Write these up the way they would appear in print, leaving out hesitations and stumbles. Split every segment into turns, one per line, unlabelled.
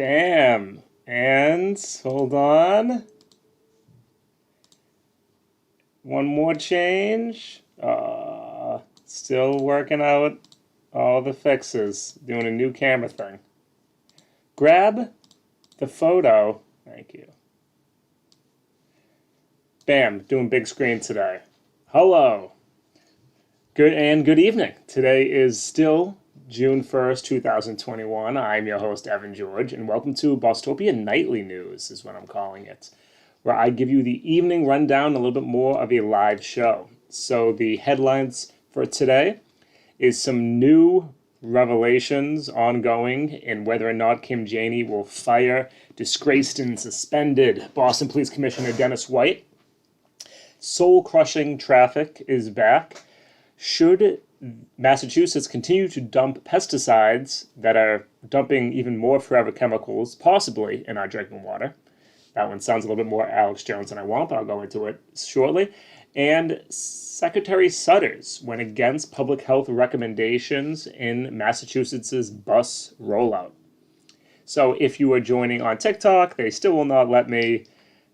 Bam. And hold on. One more change. Still working out all the fixes. Doing a new camera thing. Grab the photo. Thank you. Bam. Doing big screen today. Hello. Good evening. Today is still June 1st, 2021. I'm your host, Evan George, and welcome to Bostopia Nightly News, is what I'm calling it, where I give you the evening rundown, a little bit more of a live show. So the headlines for today is some new revelations ongoing in whether or not Kim Janey will fire disgraced and suspended Boston Police Commissioner Dennis White. Soul-crushing traffic is back. Should Massachusetts continue to dump pesticides that are dumping even more forever chemicals, possibly in our drinking water? That one sounds a little bit more Alex Jones than I want, but I'll go into it shortly. And Secretary Sutters went against public health recommendations in Massachusetts' bus rollout. So if you are joining on TikTok, they still will not let me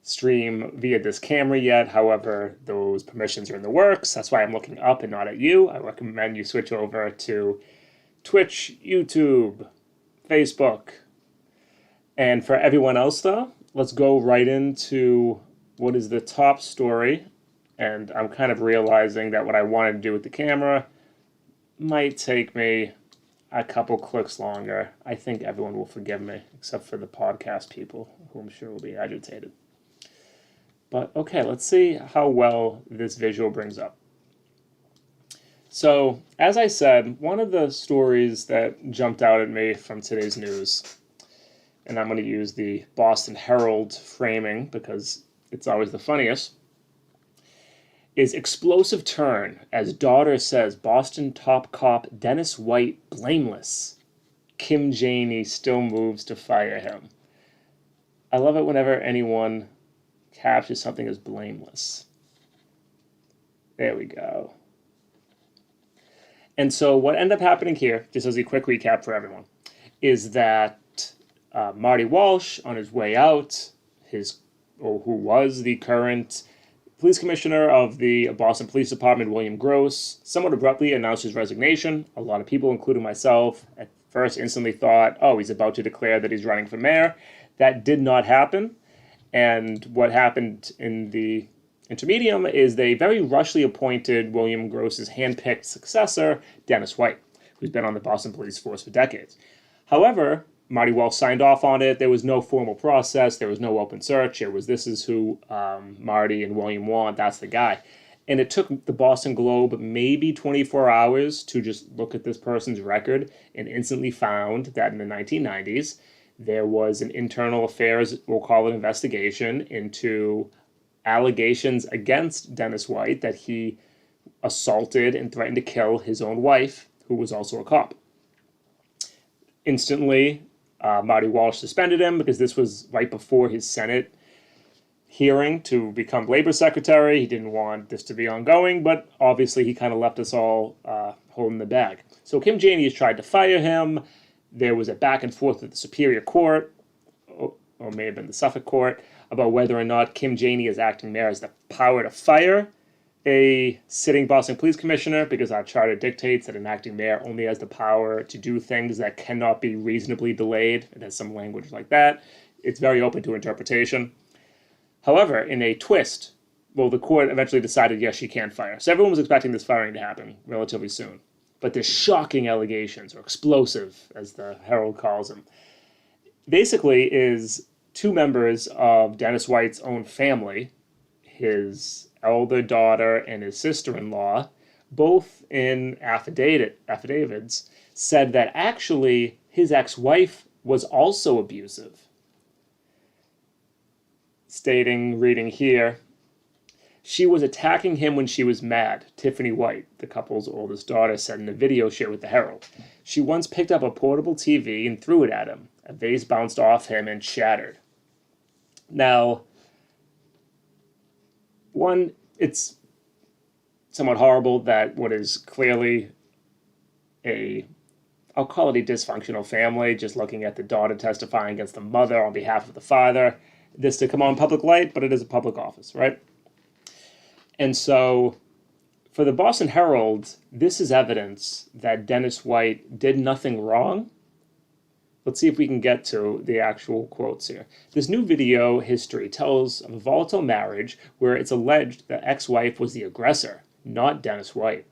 stream via this camera yet. However, those permissions are in the works. That's why I'm looking up and not at you. I recommend you switch over to Twitch, YouTube, Facebook. And for everyone else, though, let's go right into what is the top story. And I'm kind of realizing that what I wanted to do with the camera might take me a couple clicks longer. I think everyone will forgive me, except for the podcast people, who I'm sure will be agitated. But okay, let's see how well this visual brings up. So, as I said, one of the stories that jumped out at me from today's news, and I'm going to use the Boston Herald framing because it's always the funniest, is explosive turn as daughter says Boston top cop Dennis White blameless. Kim Janey still moves to fire him. I love it whenever anyone captures something as blameless. There we go. And so what ended up happening here, just as a quick recap for everyone, is that Marty Walsh, on his way out, who was the current police commissioner of the Boston Police Department, William Gross, somewhat abruptly announced his resignation. A lot of people, including myself, at first instantly thought, oh, he's about to declare that he's running for mayor. That did not happen. And what happened in the intermedium is they very rushly appointed William Gross's handpicked successor, Dennis White, who's been on the Boston Police Force for decades. However, Marty Walsh signed off on it. There was no formal process. There was no open search. This is who Marty and William want. That's the guy. And it took the Boston Globe maybe 24 hours to just look at this person's record and instantly found that in the 1990s, there was an internal affairs, we'll call it investigation, into allegations against Dennis White that he assaulted and threatened to kill his own wife, who was also a cop. Instantly, Marty Walsh suspended him because this was right before his Senate hearing to become labor secretary. He didn't want this to be ongoing, but obviously he kind of left us all holding the bag. So Kim Janey has tried to fire him. There was a back and forth with the Superior Court, or may have been the Suffolk Court, about whether or not Kim Janey as acting mayor has the power to fire a sitting Boston Police Commissioner, because our charter dictates that an acting mayor only has the power to do things that cannot be reasonably delayed. It has some language like that. It's very open to interpretation. However, in a twist, the court eventually decided, yes, she can fire. So everyone was expecting this firing to happen relatively soon. But the shocking allegations, or explosive, as the Herald calls them, basically is two members of Dennis White's own family, his elder daughter and his sister-in-law, both in affidavits, said that actually his ex-wife was also abusive. Reading here, she was attacking him when she was mad, Tiffany White, the couple's oldest daughter, said in a video shared with the Herald. She once picked up a portable TV and threw it at him. A vase bounced off him and shattered. Now, it's somewhat horrible that what is clearly a I'll call it a dysfunctional family, just looking at the daughter testifying against the mother on behalf of the father. This to come on public light, but it is a public office, right? And so for the Boston Herald, this is evidence that Dennis White did nothing wrong. Let's see if we can get to the actual quotes here. This new video history tells of a volatile marriage where it's alleged the ex-wife was the aggressor, not Dennis White.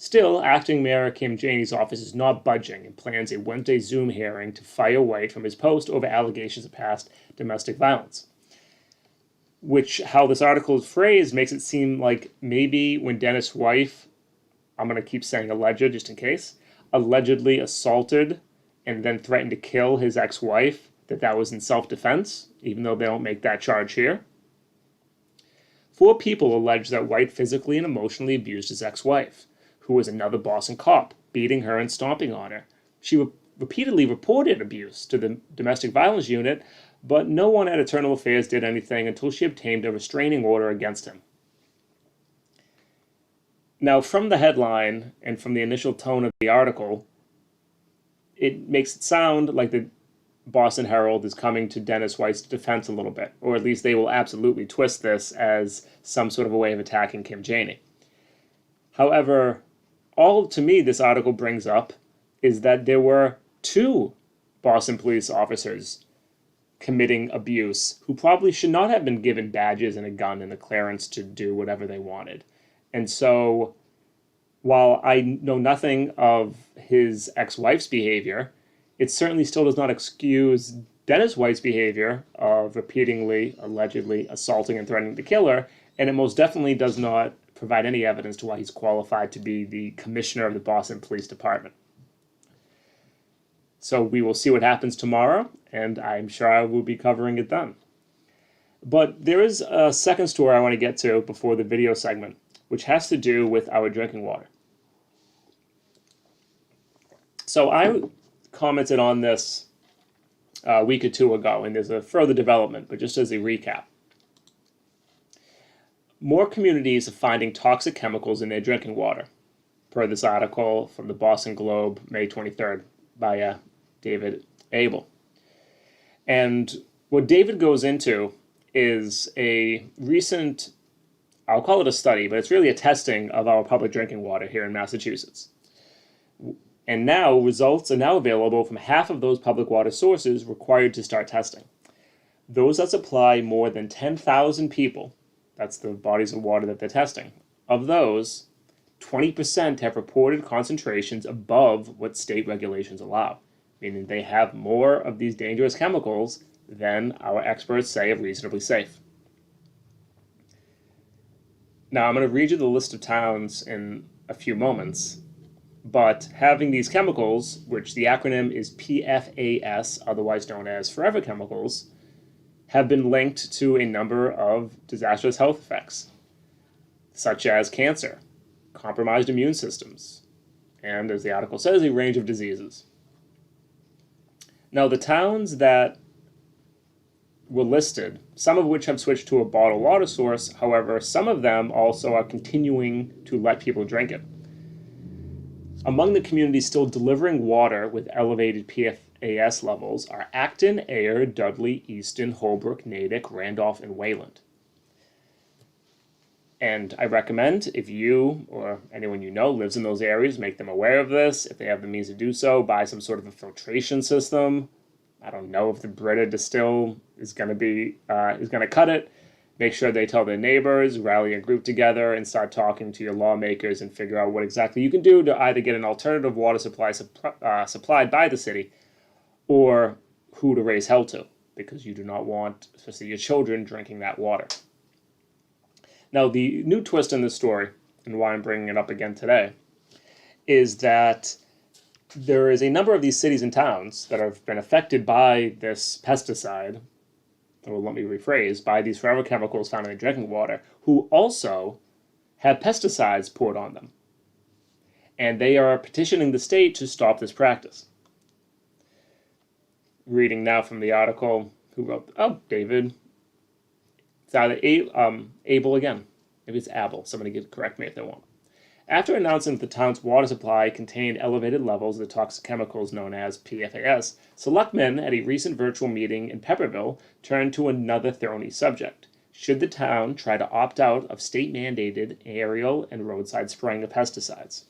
Still, acting Mayor Kim Janey's office is not budging and plans a Wednesday Zoom hearing to fire White from his post over allegations of past domestic violence. Which, how this article is phrased, makes it seem like maybe when Dennis' wife, I'm going to keep saying alleged just in case, allegedly assaulted and then threatened to kill his ex-wife, that was in self-defense, even though they don't make that charge here. 4 people allege that White physically and emotionally abused his ex-wife, who was another Boston cop, beating her and stomping on her. She repeatedly reported abuse to the domestic violence unit, but no one at Internal Affairs did anything until she obtained a restraining order against him. Now, from the headline and from the initial tone of the article, it makes it sound like the Boston Herald is coming to Dennis White's defense a little bit, or at least they will absolutely twist this as some sort of a way of attacking Kim Janey. However, all to me this article brings up is that there were 2 Boston police officers committing abuse who probably should not have been given badges and a gun and a clearance to do whatever they wanted. And so while I know nothing of his ex-wife's behavior, it certainly still does not excuse Dennis White's behavior of repeatedly, allegedly assaulting and threatening to kill her, and it most definitely does not provide any evidence to why he's qualified to be the commissioner of the Boston Police Department. So we will see what happens tomorrow, and I'm sure I will be covering it then. But there is a second story I want to get to before the video segment, which has to do with our drinking water. So I commented on this a week or 2 ago, and there's a further development, but just as a recap. More communities are finding toxic chemicals in their drinking water, per this article from the Boston Globe, May 23rd, by David Abel. And what David goes into is a recent, I'll call it a study, but it's really a testing of our public drinking water here in Massachusetts. And now results are now available from half of those public water sources required to start testing. Those that supply more than 10,000 people, that's the bodies of water that they're testing, of those, 20% have reported concentrations above what state regulations allow, meaning they have more of these dangerous chemicals than our experts say are reasonably safe. Now, I'm going to read you the list of towns in a few moments, but having these chemicals, which the acronym is PFAS, otherwise known as forever chemicals, have been linked to a number of disastrous health effects, such as cancer, compromised immune systems, and, as the article says, a range of diseases. Now, the towns that were listed, some of which have switched to a bottled water source, however, some of them also are continuing to let people drink it. Among the communities still delivering water with elevated PFAS levels are Acton, Ayer, Dudley, Easton, Holbrook, Natick, Randolph, and Wayland. And I recommend, if you or anyone you know lives in those areas, make them aware of this. If they have the means to do so, buy some sort of a filtration system. I don't know if the Brita Distill is going to cut it. Make sure they tell their neighbors, rally a group together, and start talking to your lawmakers and figure out what exactly you can do to either get an alternative water supply supplied by the city, or who to raise hell to, because you do not want, especially your children, drinking that water. Now, the new twist in this story, and why I'm bringing it up again today, is that there is a number of these cities and towns that have been affected by this pesticide, or let me rephrase, by these forever chemicals found in the drinking water, who also have pesticides poured on them. And they are petitioning the state to stop this practice. Reading now from the article, who wrote, David. It's either Abel again. Maybe it's Abel. Somebody correct me if they want. After announcing that the town's water supply contained elevated levels of the toxic chemicals known as PFAS, selectmen at a recent virtual meeting in Pepperville turned to another thorny subject. Should the town try to opt out of state-mandated aerial and roadside spraying of pesticides?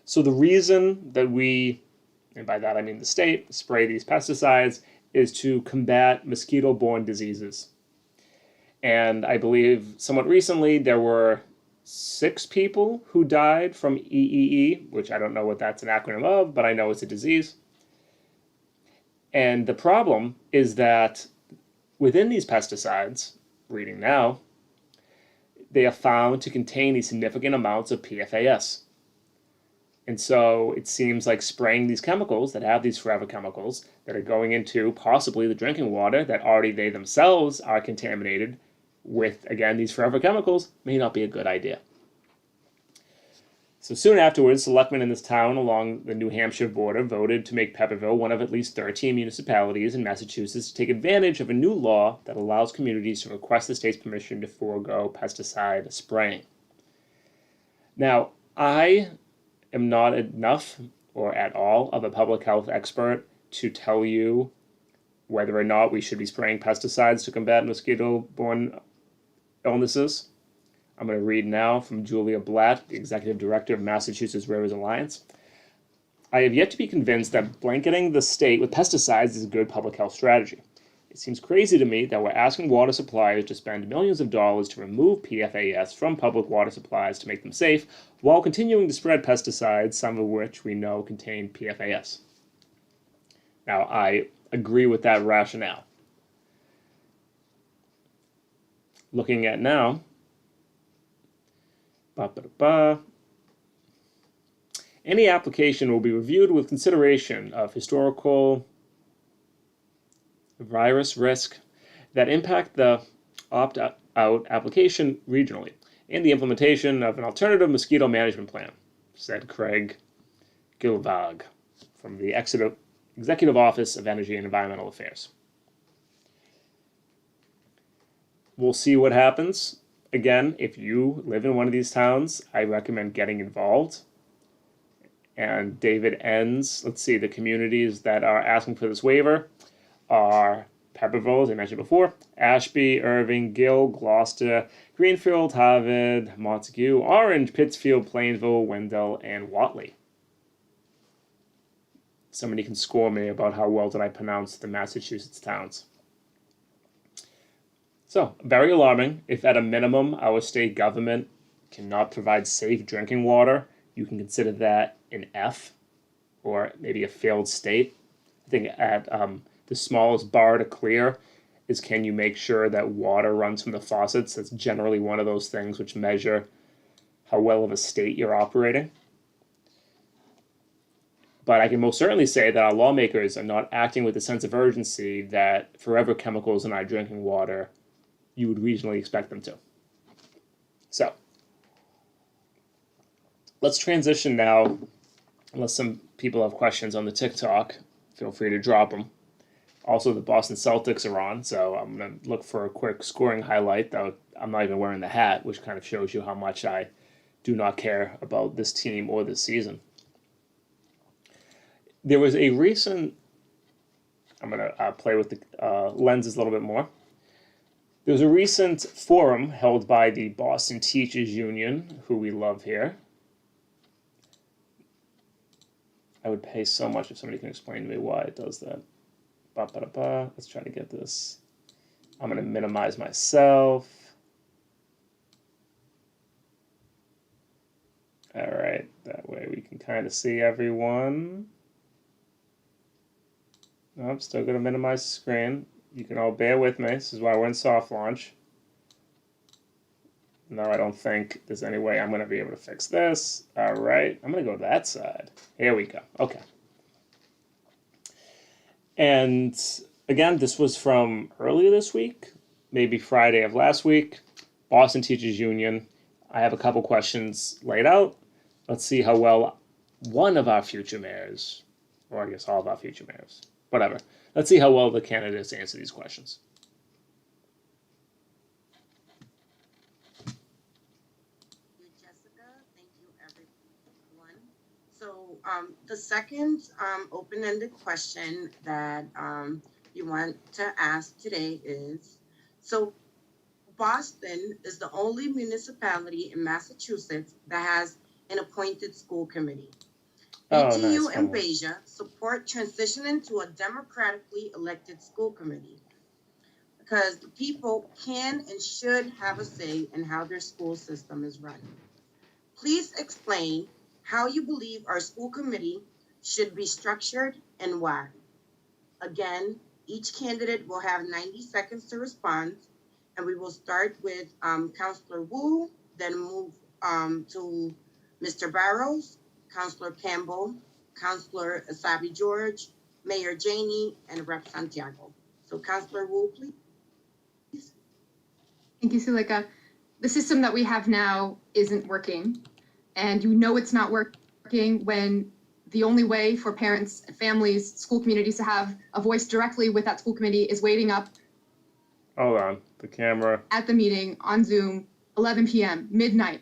So the reason that we, and by that I mean the state, spray these pesticides is to combat mosquito-borne diseases. And I believe somewhat recently there were 6 people who died from EEE, which I don't know what that's an acronym of, but I know it's a disease. And the problem is that within these pesticides, reading now, they are found to contain these significant amounts of PFAS. And so it seems like spraying these chemicals that have these forever chemicals that are going into possibly the drinking water that already they themselves are contaminated with, again, these forever chemicals may not be a good idea. So soon afterwards, selectmen in this town along the New Hampshire border voted to make Pepperville one of at least 13 municipalities in Massachusetts to take advantage of a new law that allows communities to request the state's permission to forego pesticide spraying. Now, I am not enough or at all of a public health expert to tell you whether or not we should be spraying pesticides to combat mosquito-borne illnesses. I'm going to read now from Julia Blatt, the Executive Director of Massachusetts Rivers Alliance. I have yet to be convinced that blanketing the state with pesticides is a good public health strategy. It seems crazy to me that we're asking water suppliers to spend millions of dollars to remove PFAS from public water supplies to make them safe, while continuing to spread pesticides, some of which we know contain PFAS. Now, I agree with that rationale. Looking at now, any application will be reviewed with consideration of historical virus risk that impact the opt-out application regionally and the implementation of an alternative mosquito management plan, said Craig Gilvag from the Executive Office of Energy and Environmental Affairs. We'll see what happens. Again, if you live in one of these towns, I recommend getting involved. And David ends, let's see, the communities that are asking for this waiver are Pepperville, as I mentioned before, Ashby, Irving, Gill, Gloucester, Greenfield, Harvard, Montague, Orange, Pittsfield, Plainville, Wendell, and Whately. Somebody can score me about how well did I pronounce the Massachusetts towns. So, very alarming. If at a minimum our state government cannot provide safe drinking water, you can consider that an F, or maybe a failed state. I think at the smallest bar to clear is, can you make sure that water runs from the faucets? That's generally one of those things which measure how well of a state you're operating. But I can most certainly say that our lawmakers are not acting with the sense of urgency that forever chemicals in our drinking water you would reasonably expect them to. So, let's transition now, unless some people have questions on the TikTok, feel free to drop them. Also, the Boston Celtics are on, so I'm going to look for a quick scoring highlight, though I'm not even wearing the hat, which kind of shows you how much I do not care about this team or this season. There was a recent, I'm going to play with the lenses a little bit more. There was a recent forum held by the Boston Teachers Union, who we love here. I would pay so much if somebody can explain to me why it does that. Let's try to get this. I'm going to minimize myself. All right, that way we can kind of see everyone. No, I'm still going to minimize the screen. You can all bear with me. This is why we're in soft launch. No, I don't think there's any way I'm going to be able to fix this. All right, I'm going to go to that side. Here we go. Okay. And again, this was from earlier this week, maybe Friday of last week. Boston Teachers Union. I have a couple questions laid out. Let's see how well one of our future mayors, or I guess all of our future mayors, whatever. Let's see how well the candidates answer these questions.
Jessica, thank the second open-ended question that you want to ask today is, so Boston is the only municipality in Massachusetts that has an appointed school committee.
Oh, nice.
BTU
Fun
and
one.
Beja support transitioning to a democratically elected school committee because the people can and should have a say in how their school system is run. Please explain how you believe our school committee should be structured and why. Again, each candidate will have 90 seconds to respond, and we will start with Councillor Wu, then move to Mr. Barrows, Councillor Campbell, Councillor Asabi George, Mayor Janey, and Rep Santiago. So Councillor Wu, please.
Thank you, Sulika. The system that we have now isn't working, and you know it's not working when the only way for parents, families, school communities to have a voice directly with that school committee is waiting up
Hold on. The camera.
at the meeting on Zoom, 11 p.m., midnight,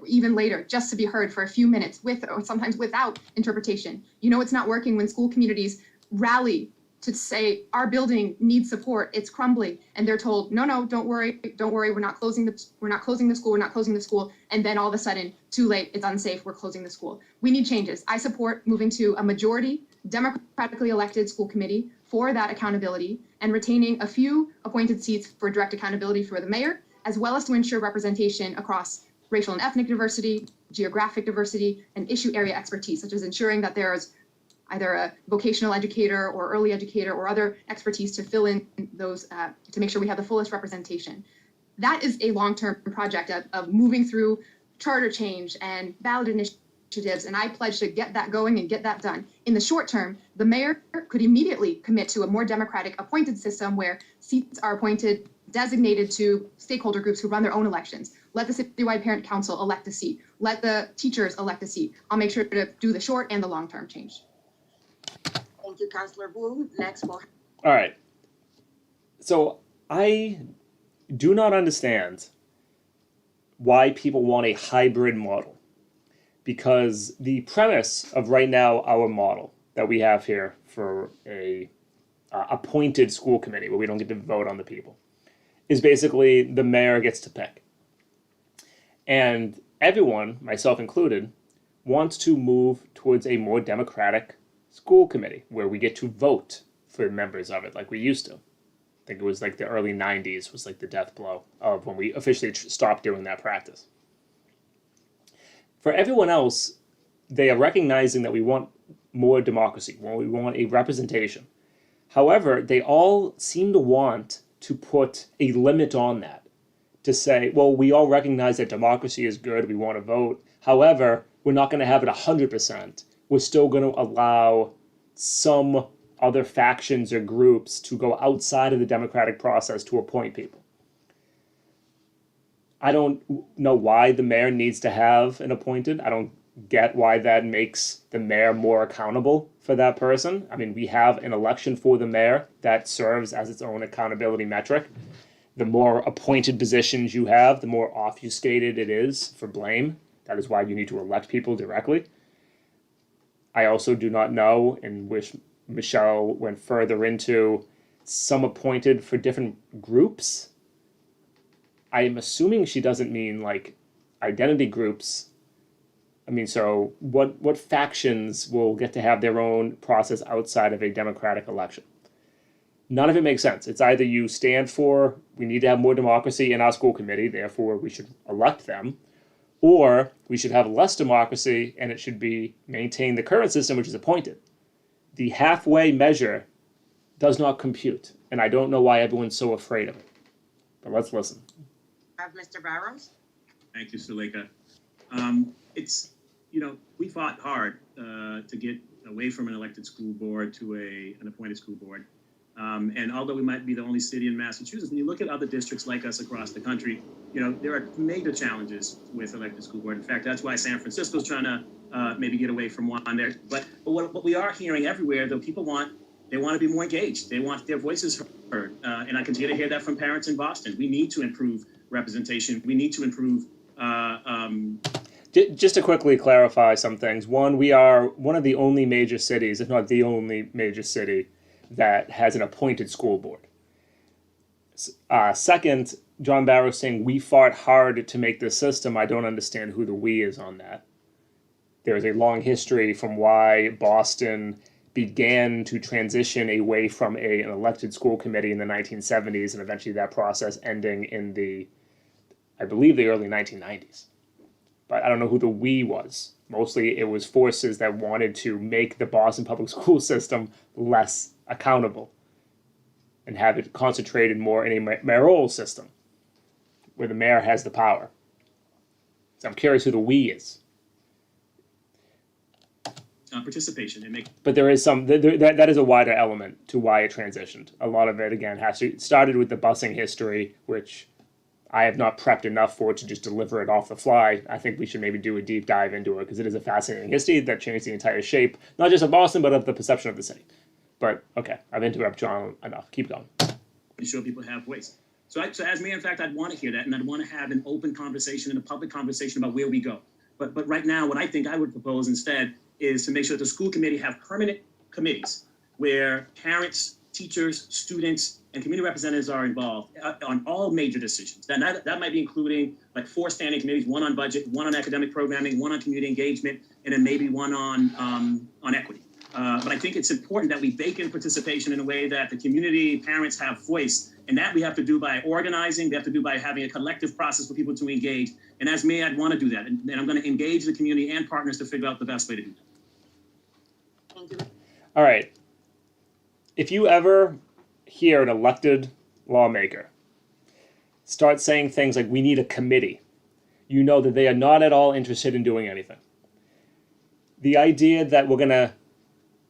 or even later, just to be heard for a few minutes with or sometimes without interpretation. You know it's not working when school communities rally to say our building needs support, it's crumbling, and they're told, no, don't worry, we're not closing the school, and then all of a sudden, too late, it's unsafe, we're closing the school. We need changes. I support moving to a majority democratically elected school committee for that accountability and retaining a few appointed seats for direct accountability for the mayor, as well as to ensure representation across racial and ethnic diversity, geographic diversity, and issue area expertise, such as ensuring that there's either a vocational educator or early educator or other expertise to fill in those, to make sure we have the fullest representation. That is a long-term project of moving through charter change and ballot initiatives, and I pledge to get that going and get that done. In the short term, the mayor could immediately commit to a more democratic appointed system where seats are appointed, designated to stakeholder groups who run their own elections. Let the citywide parent council elect a seat. Let the teachers elect a seat. I'll make sure to do the short and the long-term change.
Thank you, Councillor Wu. Next, we'll
All right. So I do not understand why people want a hybrid model, because the premise of right now our model that we have here for a appointed school committee where we don't get to vote on the people is basically the mayor gets to pick, and everyone, myself included, wants to move towards a more democratic school committee where we get to vote for members of it like we used to. I think it was like the early 90s was like the death blow of when we officially stopped doing that practice. For everyone else, they are recognizing that we want more democracy, we want a representation. However, they all seem to want to put a limit on that, to say, well, we all recognize that democracy is good, we want to vote. However, we're not going to have it 100%. We're still going to allow some other factions or groups to go outside of the democratic process to appoint people. I don't know why the mayor needs to have an appointed. I don't get why that makes the mayor more accountable for that person. I mean, we have an election for the mayor that serves as its own accountability metric. The more appointed positions you have, the more obfuscated it is for blame. That is why you need to elect people directly. I also do not know, and wish Michelle went further into some appointed for different groups. I am assuming she doesn't mean like identity groups. I mean, so what factions will get to have their own process outside of a democratic election? None of it makes sense. It's either you stand for, we need to have more democracy in our school committee, therefore we should elect them, or we should have less democracy and it should be maintain the current system, which is appointed. The halfway measure does not compute, and I don't know why everyone's so afraid of it. But let's listen.
have Mr. Barrows.
Thank you, Suleika. It's, we fought hard to get away from an elected school board to an appointed school board. And although we might be the only city in Massachusetts, when you look at other districts like us across the country, there are major challenges with elected school board. In fact, that's why San Francisco's trying to maybe get away from one there. But what we are hearing everywhere, though, people want to be more engaged. They want their voices heard. And I continue to hear that from parents in Boston. We need to improve representation. We need to improve
Just to quickly clarify some things. One, we are one of the only major cities, if not the only major city, that has an appointed school board. Second, John Barrow saying we fought hard to make this system. I don't understand who the we is on that. There is a long history from why Boston began to transition away from an elected school committee in the 1970s, and eventually that process ending in I believe, the early 1990s. But I don't know who the we was. Mostly it was forces that wanted to make the Boston public school system less accountable and have it concentrated more in a mayoral system where the mayor has the power. So I'm curious who the we is.
Participation and make.
But there is that is a wider element to why it transitioned. A lot of it, again, started with the busing history, which I have not prepped enough for to just deliver it off the fly. I think we should maybe do a deep dive into it because it is a fascinating history that changed the entire shape, not just of Boston, but of the perception of the city. But okay, I've interrupted John enough. Keep going.
Ensure people have voice. So as mayor, in fact, I'd want to hear that, and I'd want to have an open conversation and a public conversation about where we go. But right now, what I think I would propose instead is to make sure that the school committee have permanent committees where parents, teachers, students, and community representatives are involved on all major decisions. That might be including like 4 standing committees, 1 on budget, 1 on academic programming, 1 on community engagement, and then maybe 1 on equity. But I think it's important that we bake in participation in a way that the community, parents have voice, and that we have to do by organizing, we have to do by having a collective process for people to engage. And as mayor, I'd want to do that. And I'm going to engage the community and partners to figure out the best way to do that.
Thank you.
All right. If you ever hear an elected lawmaker start saying things like, we need a committee, you know that they are not at all interested in doing anything. The idea that we're going to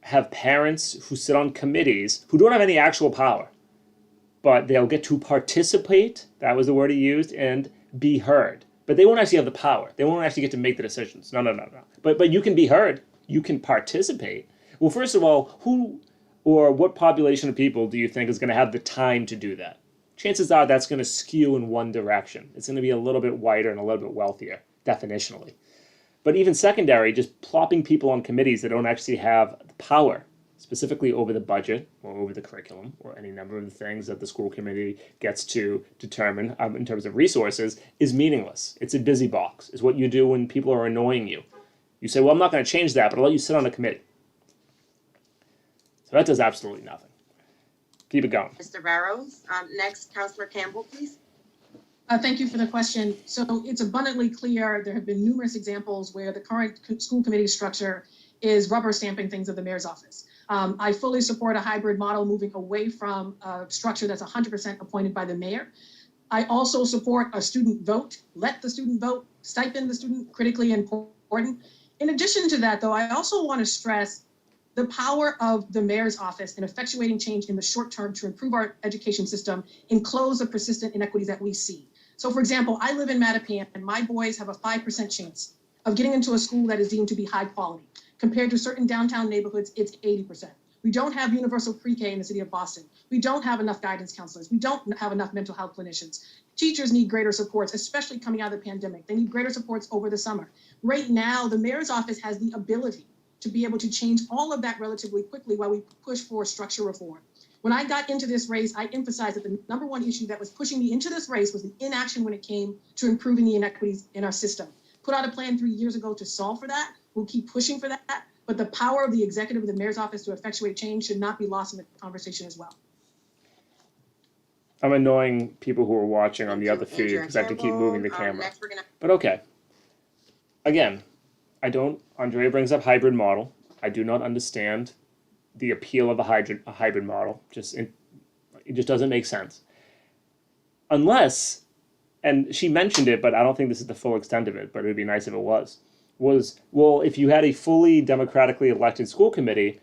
have parents who sit on committees who don't have any actual power, but they'll get to participate, that was the word he used, and be heard. But they won't actually have the power. They won't actually get to make the decisions. No. But you can be heard. You can participate. Well, first of all, who or what population of people do you think is going to have the time to do that? Chances are that's going to skew in one direction. It's going to be a little bit whiter and a little bit wealthier, definitionally. But even secondary, just plopping people on committees that don't actually have the power, specifically over the budget or over the curriculum or any number of the things that the school committee gets to determine in terms of resources, is meaningless. It's a busy box. It's what you do when people are annoying you. You say, well, I'm not going to change that, but I'll let you sit on a committee. So that does absolutely nothing. Keep it going.
Mr. Barrows. Next, Councilor Campbell, please.
Thank you for the question. So it's abundantly clear there have been numerous examples where the current school committee structure is rubber stamping things at the mayor's office. I fully support a hybrid model moving away from a structure that's 100% appointed by the mayor. I also support a student vote. Let the student vote, stipend the student, critically important. In addition to that, though, I also want to stress the power of the mayor's office in effectuating change in the short term to improve our education system and close the persistent inequities that we see. So, for example, I live in Mattapan, and my boys have a 5% chance of getting into a school that is deemed to be high quality. Compared to certain downtown neighborhoods, it's 80%. We don't have universal pre-K in the city of Boston. We don't have enough guidance counselors. We don't have enough mental health clinicians. Teachers need greater supports, especially coming out of the pandemic. They need greater supports over the summer. Right now, the mayor's office has the ability to be able to change all of that relatively quickly while we push for structure reform. When I got into this race, I emphasized that the number one issue that was pushing me into this race was the inaction when it came to improving the inequities in our system. Put out a plan 3 years ago to solve for that. We'll keep pushing for that. But the power of the executive of the mayor's office to effectuate change should not be lost in the conversation as well.
I'm annoying people who are watching on the other feed because I have to keep moving the camera.
Next, we're gonna.
But okay. Again, Andrea brings up hybrid model. I do not understand the appeal of a hybrid model. It just doesn't make sense. Unless, and she mentioned it, but I don't think this is the full extent of it, but it would be nice if it was, well, if you had a fully democratically elected school committee,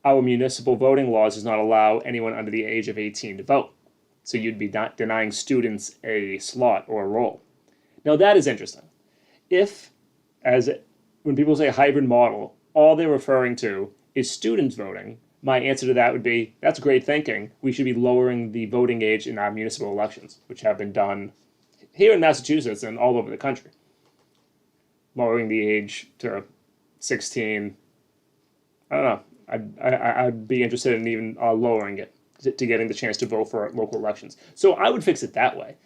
our municipal voting laws does not allow anyone under the age of 18 to vote. So you'd be not denying students a slot or a role. Now that is interesting. When people say hybrid model, all they're referring to is students voting, my answer to that would be, that's great thinking. We should be lowering the voting age in our municipal elections, which have been done here in Massachusetts and all over the country. lowering the age to 16. I don't know. I'd be interested in even lowering it to getting the chance to vote for local elections. So I would fix it that way.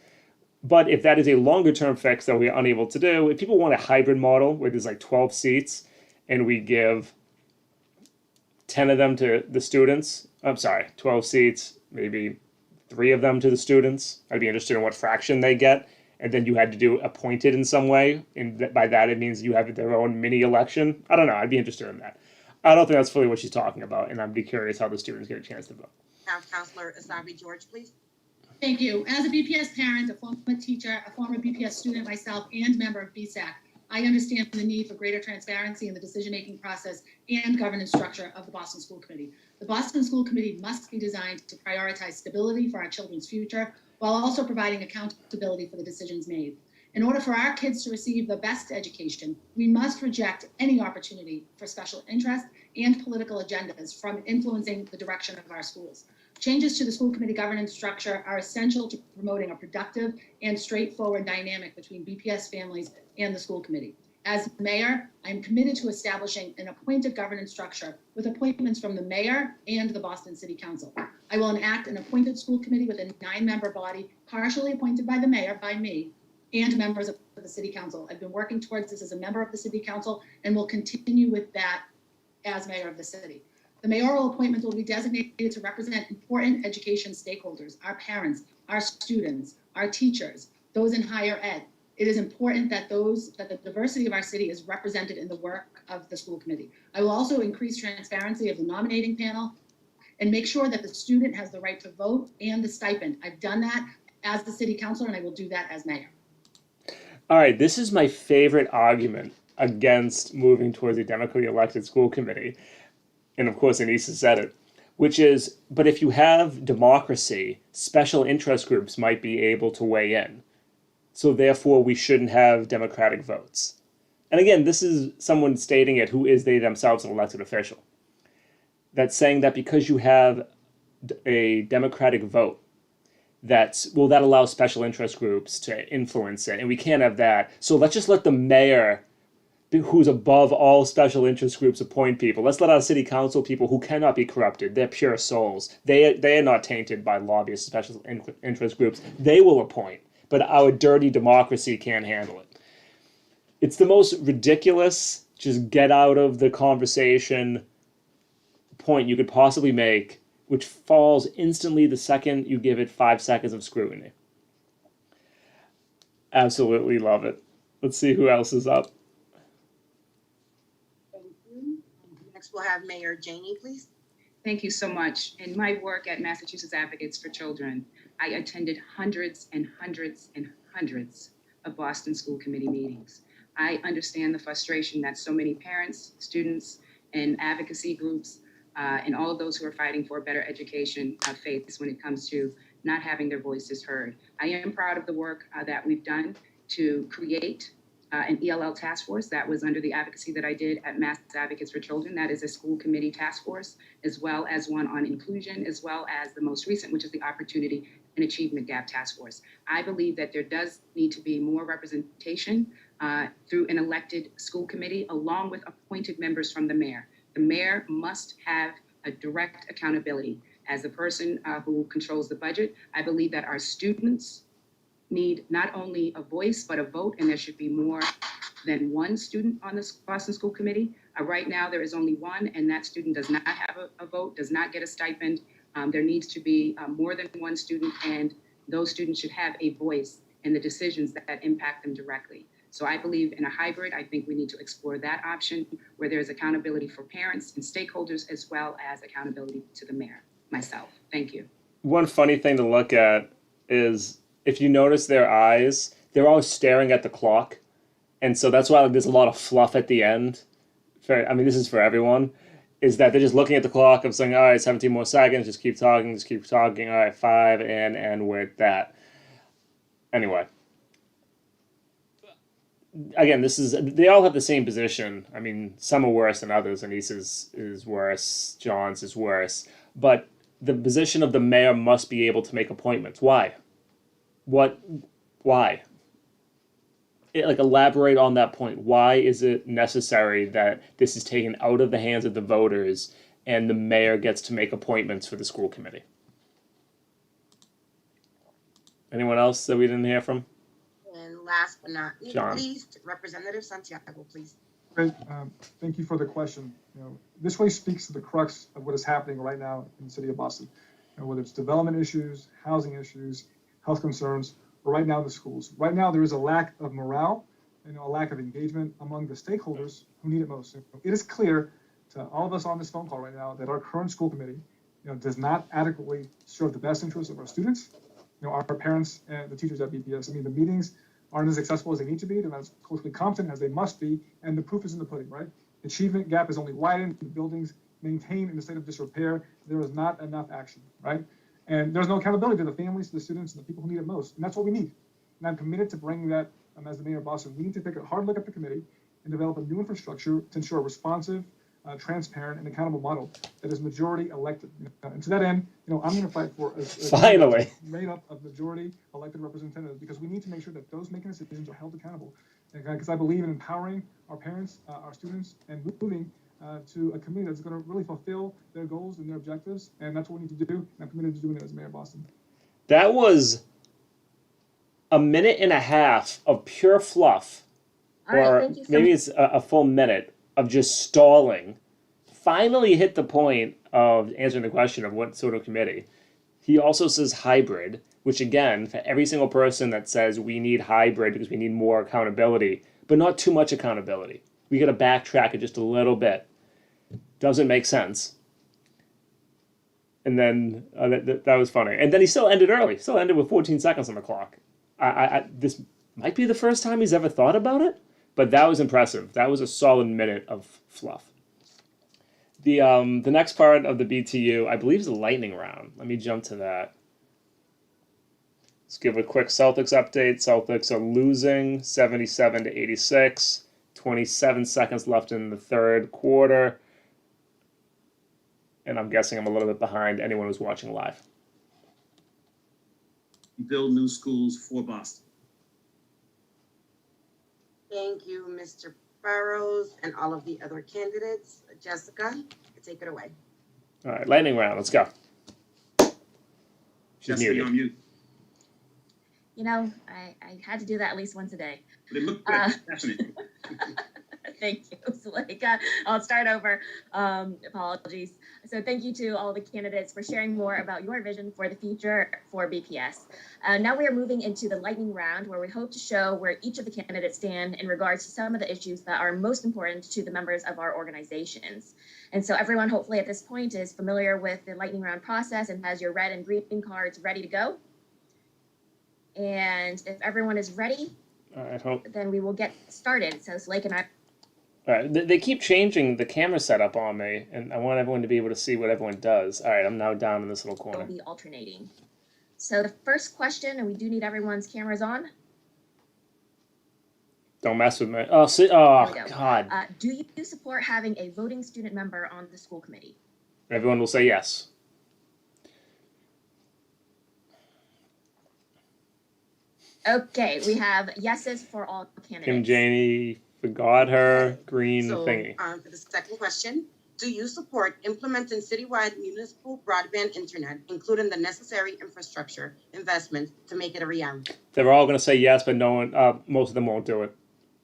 But if that is a longer term fix that we're unable to do, if people want a hybrid model where there's like 12 seats and we give 10 of them to the students, I'm sorry, 12 seats, maybe 3 of them to the students, I'd be interested in what fraction they get. And then you had to do appointed in some way. And by that, it means you have their own mini election. I don't know. I'd be interested in that. I don't think that's fully what she's talking about. And I'd be curious how the students get a chance to vote.
Now, Counselor Asabi George, please.
Thank you. As a BPS parent, a former teacher, a former BPS student myself, and member of BSAC, I understand the need for greater transparency in the decision-making process and governance structure of the Boston School Committee. The Boston School Committee must be designed to prioritize stability for our children's future, while also providing accountability for the decisions made. In order for our kids to receive the best education, we must reject any opportunity for special interest and political agendas from influencing the direction of our schools. Changes to the school committee governance structure are essential to promoting a productive and straightforward dynamic between BPS families and the school committee. As mayor, I am committed to establishing an appointed governance structure with appointments from the mayor and the Boston City Council. I will enact an appointed school committee with a 9-member body, partially appointed by the mayor, by me, and members of the City Council. I've been working towards this as a member of the City Council and will continue with that as mayor of the city. The mayoral appointments will be designated to represent important education stakeholders, our parents, our students, our teachers, those in higher ed. It is important that the diversity of our city is represented in the work of the school committee. I will also increase transparency of the nominating panel and make sure that the student has the right to vote and the stipend. I've done that as the city councilor, and I will do that as mayor.
All right, this is my favorite argument against moving towards a democratically elected school committee. And of course, Anissa said it, which is, but if you have democracy, special interest groups might be able to weigh in. So therefore, we shouldn't have democratic votes. And again, this is someone stating it who is they themselves an elected official. That's saying that because you have a democratic vote, that allows special interest groups to influence it, and we can't have that. So let's just let the mayor, who's above all special interest groups, appoint people. Let's let our city council people who cannot be corrupted. They're pure souls. They are not tainted by lobbyists, special interest groups. They will appoint, but our dirty democracy can't handle it. It's the most ridiculous, just get out of the conversation point you could possibly make, which falls instantly the second you give it 5 seconds of scrutiny. Absolutely love it. Let's see who else is up.
Thank you. Next, we'll have Mayor Janey, please.
Thank you so much. In my work at Massachusetts Advocates for Children, I attended hundreds and hundreds and hundreds of Boston School Committee meetings. I understand the frustration that so many parents, students, and advocacy groups and all of those who are fighting for a better education face when it comes to not having their voices heard. I am proud of the work that we've done to create an ELL task force that was under the advocacy that I did at Mass Advocates for Children. That is a school committee task force, as well as one on inclusion, as well as the most recent, which is the Opportunity and Achievement Gap Task Force. I believe that there does need to be more representation through an elected school committee, along with appointed members from the mayor. The mayor must have a direct accountability. As the person who controls the budget, I believe that our students need not only a voice, but a vote, and there should be more than one student on the Boston School Committee. Right now, there is only one, and that student does not have a vote, does not get a stipend. There needs to be more than one student, and those students should have a voice in the decisions that impact them directly. So I believe in a hybrid. I think we need to explore that option where there's accountability for parents and stakeholders, as well as accountability to the mayor, myself. Thank you.
One funny thing to look at is if you notice their eyes, they're always staring at the clock. And so that's why there's a lot of fluff at the end. This is for everyone, is that they're just looking at the clock of saying, all right, 17 more seconds, just keep talking. All right, 5, and with that. Anyway. Again, they all have the same position. I mean, some are worse than others. Anissa's is worse. John's is worse. But the position of the mayor must be able to make appointments. Why? Why? like elaborate on that point. Why is it necessary that this is taken out of the hands of the voters and the mayor gets to make appointments for the school committee? Anyone else that we didn't hear from?
And last but not
John.
least, Representative Santiago, please.
Great. Thank you for the question. This really speaks to the crux of what is happening right now in the city of Boston. Whether it's development issues, housing issues, health concerns, or right now the schools. Right now there is a lack of morale and a lack of engagement among the stakeholders who need it most. It is clear to all of us on this phone call right now that our current school committee, does not adequately serve the best interests of our students, our parents and the teachers at BPS. I mean, the meetings aren't as accessible as they need to be. They're not as closely competent as they must be, and the proof is in the pudding, right? The achievement gap is only widened, the buildings maintained in a state of disrepair. There is not enough action, right? And there's no accountability to the families, to the students, and the people who need it most. And that's what we need. And I'm committed to bringing that as the mayor of Boston. We need to take a hard look at the committee and develop a new infrastructure to ensure a responsive, transparent, and accountable model that is majority elected. And to that end, I'm going to fight for a
Finally
made up of majority elected representatives, because we need to make sure that those making decisions are held accountable. Because I believe in empowering our parents, our students, and moving to a committee that's going to really fulfill their goals and their objectives. And that's what we need to do. And I'm committed to doing it as mayor of Boston.
That was a minute and a half of pure fluff, or maybe it's a full minute of just stalling. Finally hit the point of answering the question of what sort of committee. He also says hybrid, which again, for every single person that says we need hybrid because we need more accountability, but not too much accountability. We got to backtrack it just a little bit. Doesn't make sense. And then that was funny. And then he still ended early. Still ended with 14 seconds on the clock. This might be the first time he's ever thought about it, but that was impressive. That was a solid minute of fluff. The next part of the BTU, I believe, is the lightning round. Let me jump to that. Let's give a quick Celtics update. Celtics are losing 77-86. 27 seconds left in the third quarter. And I'm guessing I'm a little bit behind anyone who's watching live.
Build new schools for Boston.
Thank you, Mr. Burrows, and all of the other candidates. Jessica, take it away.
All right, lightning round. Let's go. She's
Jessica,
muted.
you're on mute.
I had to do that at least once a day.
But it looked good. Passionate.
Thank you, Zuleika. I'll start over. Apologies. So thank you to all the candidates for sharing more about your vision for the future for BPS. Now we are moving into the lightning round, where we hope to show where each of the candidates stand in regards to some of the issues that are most important to the members of our organizations. And so everyone hopefully at this point is familiar with the lightning round process and has your red and green cards ready to go. And if everyone is ready, then we will get started. So Zuleika and I.
All right, they keep changing the camera setup on me, and I want everyone to be able to see what everyone does. All right, I'm now down in this little corner.
We'll be alternating. So the first question, and we do need everyone's cameras on.
Don't mess with me. Oh, see, oh God.
Do you support having a voting student member on the school committee?
Everyone will say yes.
Okay, we have yeses for all candidates.
Kim Janey forgot her green thingy.
For the second question, do you support implementing citywide municipal broadband internet, including the necessary infrastructure investments to make it a reality?
They're all going to say yes, but no one. Most of them won't do it.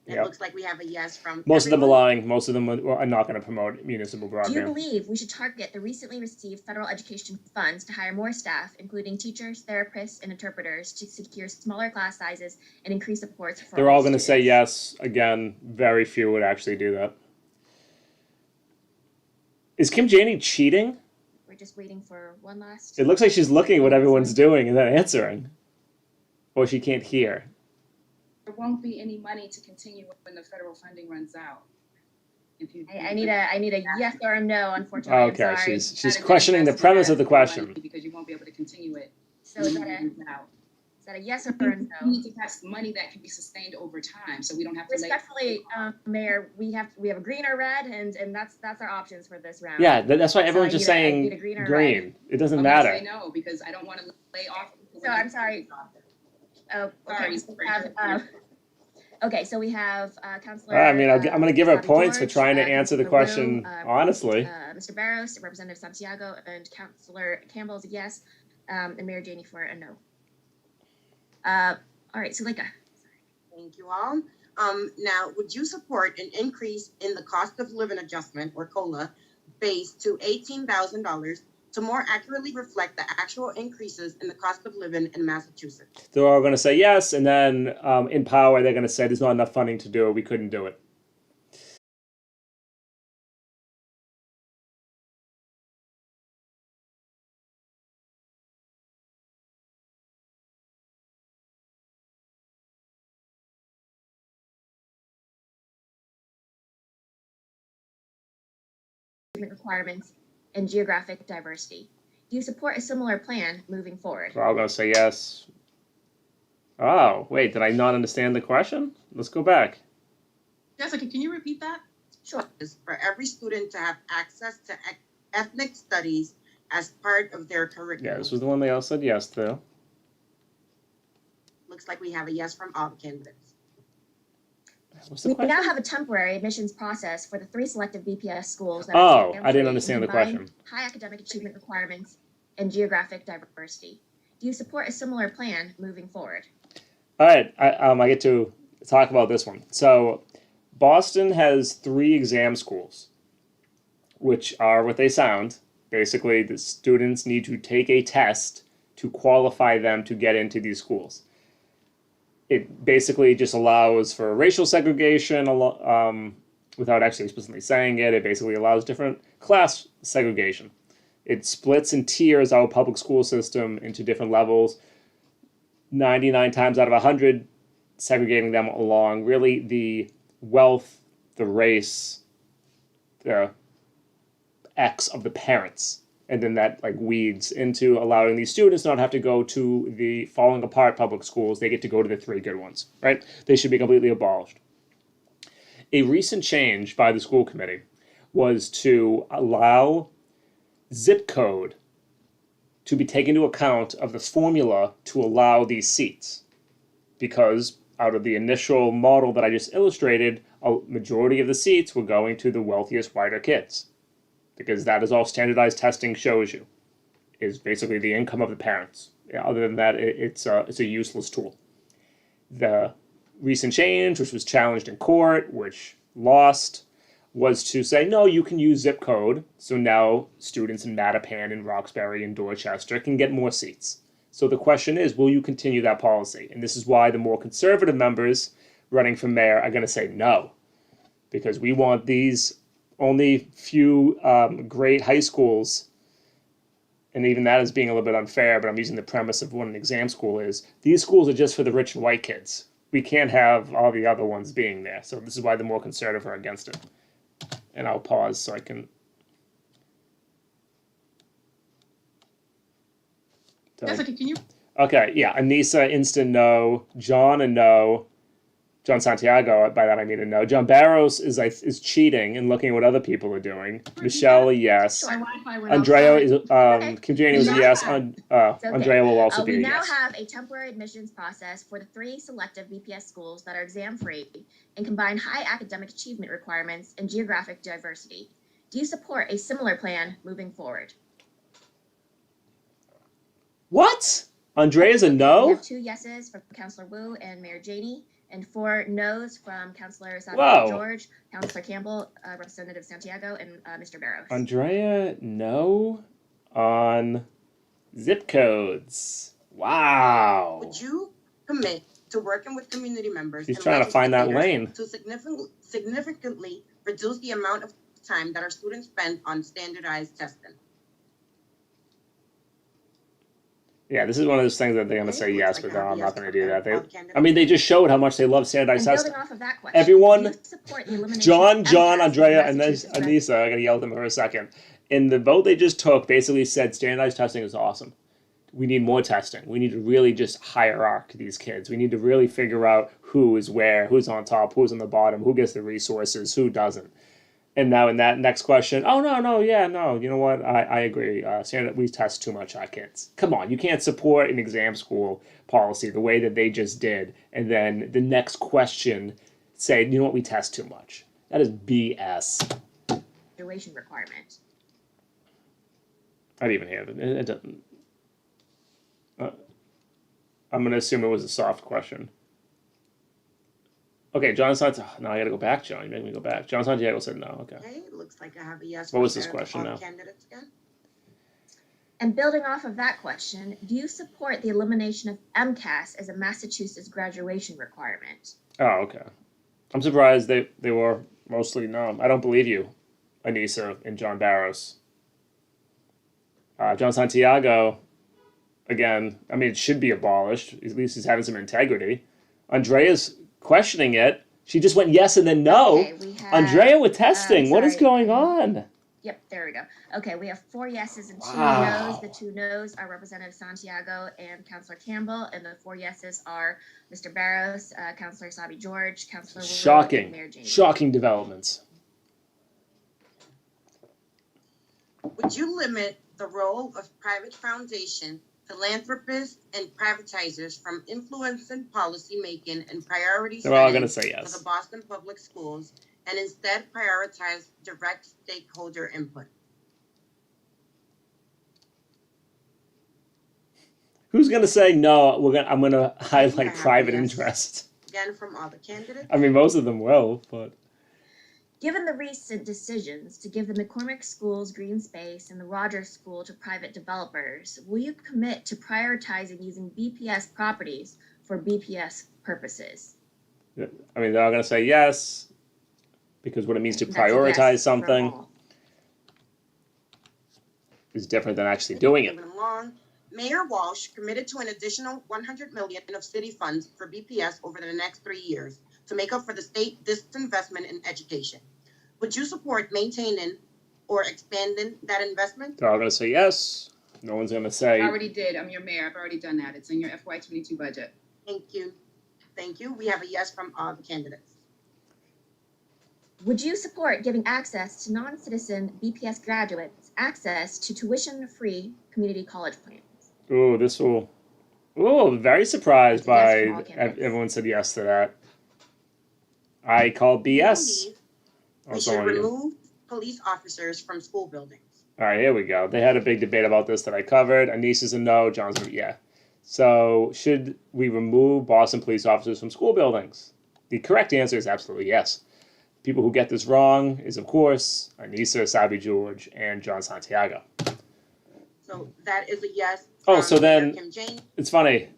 It looks like we have a yes from
most everyone. Of them are lying. Most of them are not going to promote municipal broadband.
Do you believe we should target the recently received federal education funds to hire more staff, including teachers, therapists, and interpreters, to secure smaller class sizes and increase supports for
They're all going to say yes. Again, very few would actually do that. Is Kim Janey cheating?
We're just waiting for one last.
It looks like she's looking at what everyone's doing and then answering. Or she can't hear.
There won't be any money to continue when the federal funding runs out.
If you, I need a yes or a no, unfortunately.
Okay,
I'm sorry.
she's questioning the premise of the question.
Because you won't be able to continue it.
So is that a yes or a no?
We need to have money that can be sustained over time, so we don't have to.
Respectfully, Mayor, we have a green or red, and that's our options for this round.
Yeah, that's why everyone's just saying green. It doesn't matter.
Say no, because I don't want to lay off.
So I'm sorry. Oh, okay. Okay, so we have Councilor.
I mean, I'm going to give her
Bobby
points for
George,
trying to answer the
Councilor
question
Wu,
honestly.
Mr. Barros, Representative Santiago, and Councilor Campbell is a yes, and Mayor Janey for a no. All right, Suleika.
Thank you all. Now, would you support an increase in the cost of living adjustment, or COLA, base to $18,000 to more accurately reflect the actual increases in the cost of living in Massachusetts?
They're all going to say yes, and then in power, they're going to say there's not enough funding to do it. We couldn't do it.
Requirements and geographic diversity. Do you support a similar plan moving forward?
They're all going to say yes. Oh, wait, did I not understand the question? Let's go back.
Jessica, can you repeat that?
Sure. Is for every student to have access to ethnic studies as part of their curriculum.
Yeah, this was the one they all said yes to.
Looks like we have a yes from all the candidates.
What's the
We
question?
now have a temporary admissions process for the 3 selective BPS schools that
Oh,
are
I didn't understand the question.
high academic achievement requirements and geographic diversity. Do you support a similar plan moving forward?
All right, I get to talk about this one. So, Boston has 3 exam schools, which are what they sound. Basically, the students need to take a test to qualify them to get into these schools. It basically just allows for racial segregation without actually explicitly saying it. It basically allows different class segregation. It splits and tiers our public school system into different levels, 99 times out of 100, segregating them along really the wealth, the race, the X of the parents. And then that like weeds into allowing these students not have to go to the falling apart public schools. They get to go to the 3 good ones, right? They should be completely abolished. A recent change by the school committee was to allow zip code to be taken into account of the formula to allow these seats. Because out of the initial model that I just illustrated, a majority of the seats were going to the wealthiest, whiter kids. Because that is all standardized testing shows you, is basically the income of the parents. Other than that, it's a useless tool. The recent change, which was challenged in court, which lost, was to say, no, you can use zip code. So now students in Mattapan and Roxbury and Dorchester can get more seats. So the question is, will you continue that policy? And this is why the more conservative members running for mayor are going to say no. Because we want these only few great high schools, and even that is being a little bit unfair, but I'm using the premise of what an exam school is. These schools are just for the rich and white kids. We can't have all the other ones being there. So this is why the more conservative are against it. And I'll pause so I can...
Jessica, can you?
Okay, yeah, Anissa, instant no. John, a no. John Santiago, by that I mean a no. John Barros is cheating and looking at what other people are doing. Michelle, a yes.
My Wi-Fi went out.
Andrea is
Okay.
Kim Janey was a yes.
okay.
Andrea will also be
We
a
now
yes.
have a temporary admissions process for the 3 selective BPS schools that are exam-free and combine high academic achievement requirements and geographic diversity. Do you support a similar plan moving forward?
What? Andrea's a
We
no?
have 2 yeses from Councilor Wu and Mayor Janey, and 4 noes from Councilor
Whoa.
George, Councilor Campbell, Representative Santiago, and Mr. Barros.
Andrea, no on zip codes. Wow.
Would you commit to working with community members?
She's
and
trying to find that
legislators
lane.
to significantly reduce the amount of time that our students spend on standardized testing?
Yeah, this is one of those things that they're going to say
Looks
yes,
like
but
I
no,
have
I'm
yes
not going to
from
do that.
all the
I
candidates.
mean, they just showed how much they love standardized
And
testing.
building off of that question,
Everyone-
do you support the elimination
John,
of MCAS in
Andrea, and then
Massachusetts?
Anissa, I'm going to yell at them for a second. In the vote they just took, basically said standardized testing is awesome. We need more testing. We need to really just hierarch these kids. We need to really figure out who is where, who's on top, who's on the bottom, who gets the resources, who doesn't. And now in that next question, oh no, yeah, no, you know what? I agree. Sandra, we test too much our kids. Come on, you can't support an exam school policy the way that they just did, and then the next question say, you know what, we test too much. That is BS.
Graduation requirement.
I didn't even hear it. It doesn't. I'm gonna assume it was a soft question. Okay, John Santiago. No, I gotta go back, John. You make me go back. John Santiago said no. Okay.
Okay, looks like I have a yes.
What was this
from
question
all the
now?
candidates again.
And building off of that question, do you support the elimination of MCAS as a Massachusetts graduation requirement?
Oh, okay. I'm surprised they were mostly no. I don't believe you, Anissa and John Barros. John Santiago, again, I mean, it should be abolished. At least he's having some integrity. Andrea's questioning it. She just went yes and then no.
Okay, we have,
Andrea with testing. What is
sorry,
going on?
Yep, there we go. Okay, we have 4 yeses and 2
Wow.
noes. The 2 noes are Representative Santiago and Councillor Campbell, and the 4 yeses are Mr. Barros, Councillor Sabi George, Councillor Wu, and
Shocking.
Mayor James.
Shocking developments.
Would you limit the role of private foundation, philanthropists, and privatizers from influencing policymaking and priority
They're all
setting
going to say
for
yes.
the Boston Public Schools, and instead prioritize direct stakeholder input?
Who's going to say no? I'm going to highlight
have
private
yes.
interest.
Again, from all the candidates.
I mean, most of them will, but
Given the recent decisions to give the McCormick Schools green space and the Rogers School to private developers, will you commit to prioritizing using BPS properties for BPS purposes?
I mean, they're all going to say yes because what it means to
That's a yes
prioritize
from
something
all.
is different than actually doing it.
Moving along. Mayor Walsh committed to an additional $100 million of city funds for BPS over the next 3 years to make up for the state disinvestment in education. Would you support maintaining or expanding that investment?
They're all going to say yes. No one's going to say.
I already did. I'm your mayor. I've already done that. It's in your FY22 budget.
Thank you. Thank you. We have a yes from all the candidates.
Would you support giving access to non-citizen BPS graduates access to tuition-free community college plans?
Ooh, this will. Ooh, very surprised
Yes
by
from all candidates.
everyone said yes to that. I call BS.
We should remove police officers from school buildings.
All right, here we go. They had a big debate about this that I covered. Anissa's a no, John's a yeah. So, should we remove Boston police officers from school buildings? The correct answer is absolutely yes. People who get this wrong is, of course, Anissa, Sabi George, and John Santiago.
So that is a yes.
Oh,
from
so then-
Mayor Kim Jane.
It's funny.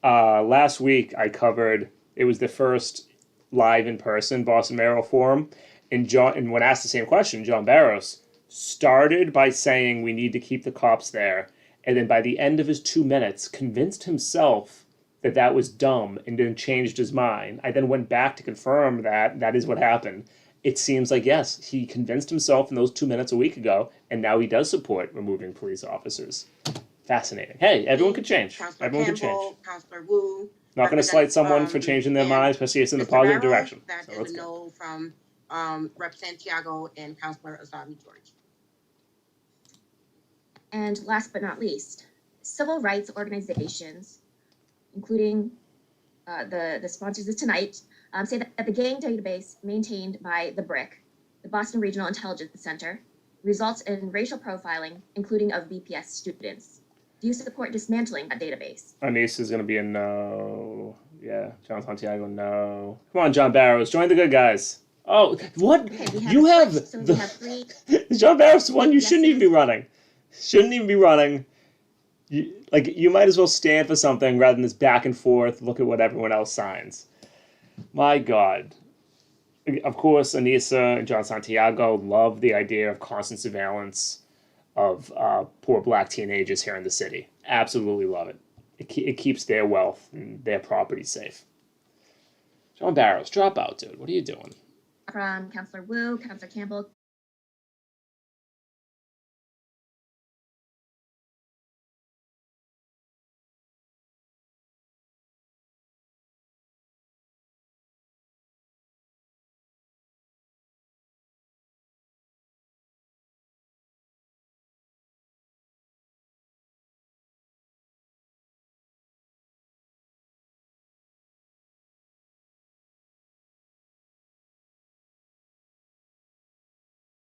Last week I covered. It was the first live in-person Boston Mayoral Forum, and when asked the same question, John Barros started by saying we need to keep the cops there, and then by the end of his 2 minutes, convinced himself that that was dumb and then changed his mind. I then went back to confirm that that is what happened. It seems like, yes, he convinced himself in those 2 minutes a week ago, and now he does support removing police officers. Fascinating. Hey, everyone could change.
Councillor
Everyone could
Campbell,
change.
Councillor Wu.
Not going to slight someone for changing their
and
minds, especially it's in the
Mr.
positive
Barrow.
direction.
That
So
is
let's
a
go.
no from Rep. Santiago and Councillor Asabi George.
And last but not least, civil rights organizations, including the sponsors of tonight, say that the gang database maintained by the BRIC, the Boston Regional Intelligence Center, results in racial profiling, including of BPS students. Do you support dismantling that database?
Anissa is going to be a no. Yeah, John Santiago, no. Come on, John Barrows, join the good guys. Oh, what?
Okay, we have
You
a
have
switch, so we
the
have 3.
John Barrows one. You shouldn't even be
Yeses.
running. Shouldn't even be running. You might as well stand for something rather than this back and forth. Look at what everyone else signs. My God. Of course, Anissa and John Santiago love the idea of constant surveillance of poor black teenagers here in the city. Absolutely love it. It keeps their wealth and their property safe. John Barrows, drop out, dude. What are you doing?
From Councillor Wu, Councillor Campbell,